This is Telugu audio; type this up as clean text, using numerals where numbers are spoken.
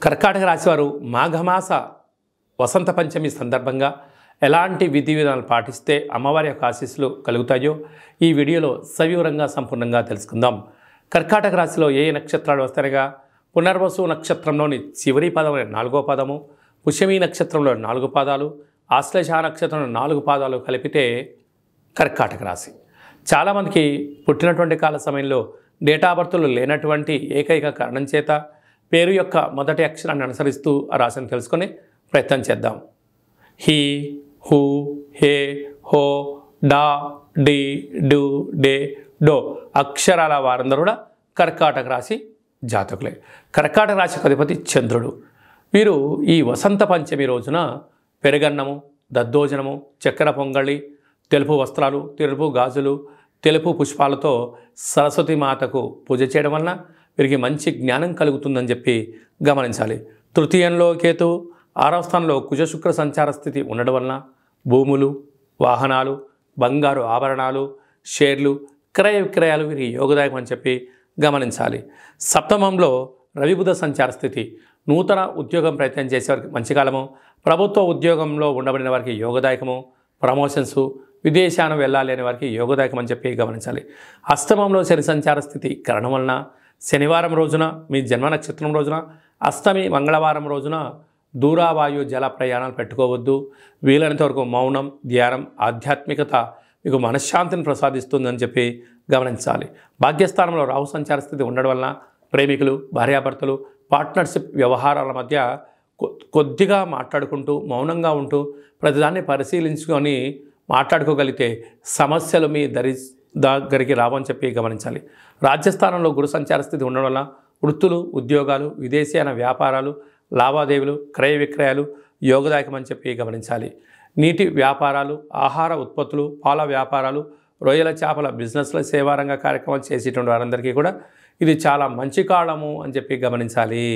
కర్కాటక రాశివారు మాఘమాస వసంత పంచమి సందర్భంగా ఎలాంటి విధి విధానాలు పాటిస్తే అమ్మవారి యొక్క ఆశీస్సులు కలుగుతాయో ఈ వీడియోలో సవివరంగా సంపూర్ణంగా తెలుసుకుందాం. కర్కాటక రాశిలో ఏ నక్షత్రాలు వస్తాయనగా పునర్వసు నక్షత్రంలోని చివరి పదమైన 4వ పదము, పుష్యమి నక్షత్రంలో 4 పాదాలు, ఆశ్లేష నక్షత్రంలో 4 పాదాలు కలిపితే కర్కాటక రాశి. చాలామందికి పుట్టినటువంటి కాల సమయంలో డేటా బర్త్లు లేనటువంటి ఏకైక కారణం చేత పేరు యొక్క మొదటి అక్షరాన్ని అనుసరిస్తూ ఆ రాశిని తెలుసుకొని ప్రయత్నం చేద్దాం. హీ, హూ, హే, హో, డా, డి, డు, డే, డో అక్షరాల వారందరూ కూడా కర్కాటక రాశి జాతకులే. కర్కాటక రాశికి అధిపతి చంద్రుడు. వీరు ఈ వసంత పంచమి రోజున పెరుగన్నము, దద్దోజనము, చక్కెర పొంగళి, తెలుపు వస్త్రాలు, తెలుపు గాజులు, తెలుపు పుష్పాలతో సరస్వతి మాతకు పూజ చేయడం వలన వీరికి మంచి జ్ఞానం కలుగుతుందని చెప్పి గమనించాలి. తృతీయంలో కేతు, 6వ స్థానంలో కుజ శుక్ర సంచార స్థితి ఉండడం వలన భూములు, వాహనాలు, బంగారు ఆభరణాలు, షేర్లు, క్రయ విక్రయాలు వీరికి యోగదాయకం అని చెప్పి గమనించాలి. సప్తమంలో రవి బుధ సంచార స్థితి నూతన ఉద్యోగం ప్రయత్నం చేసేవారికి మంచి కాలము, ప్రభుత్వ ఉద్యోగంలో ఉండబడిన వారికి యోగదాయకము, ప్రమోషన్స్, విదేశాన వెళ్ళాలి అనే వారికి యోగదాయకం అని చెప్పి గమనించాలి. అష్టమంలో శని సంచార స్థితి కారణం వలన శనివారం రోజున మీ జన్మ నక్షత్రం రోజున, అష్టమి మంగళవారం రోజున దూరావాయు జల ప్రయాణాలు పెట్టుకోవద్దు. వీలైనంత వరకు మౌనం, ధ్యానం, ఆధ్యాత్మికత మీకు మనశ్శాంతిని ప్రసాదిస్తుందని చెప్పి గమనించాలి. భాగ్యస్థానంలో రాహు సంచార స్థితి ఉండడం వలన ప్రేమికులు, భార్యాభర్తలు, పార్ట్నర్షిప్ వ్యవహారాల మధ్య కొద్దిగా మాట్లాడుకుంటూ మౌనంగా ఉంటూ ప్రతిదాన్ని పరిశీలించుకొని మాట్లాడుకోగలిగితే సమస్యలు మీ దగ్గరికి రావని చెప్పి గమనించాలి. రాజ్యస్థానంలో గురు సంచార స్థితి ఉండడం వల్ల వృత్తులు, ఉద్యోగాలు, విదేశీయాన వ్యాపారాలు, లావాదేవీలు, క్రయ విక్రయాలు యోగదాయకం అని చెప్పి గమనించాలి. నీటి వ్యాపారాలు, ఆహార ఉత్పత్తులు, పాల వ్యాపారాలు, రొయ్యల చేపల బిజినెస్ల సేవారంగ కార్యక్రమాలు చేసేటువంటి వారందరికీ కూడా ఇది చాలా మంచి కాలము అని చెప్పి గమనించాలి.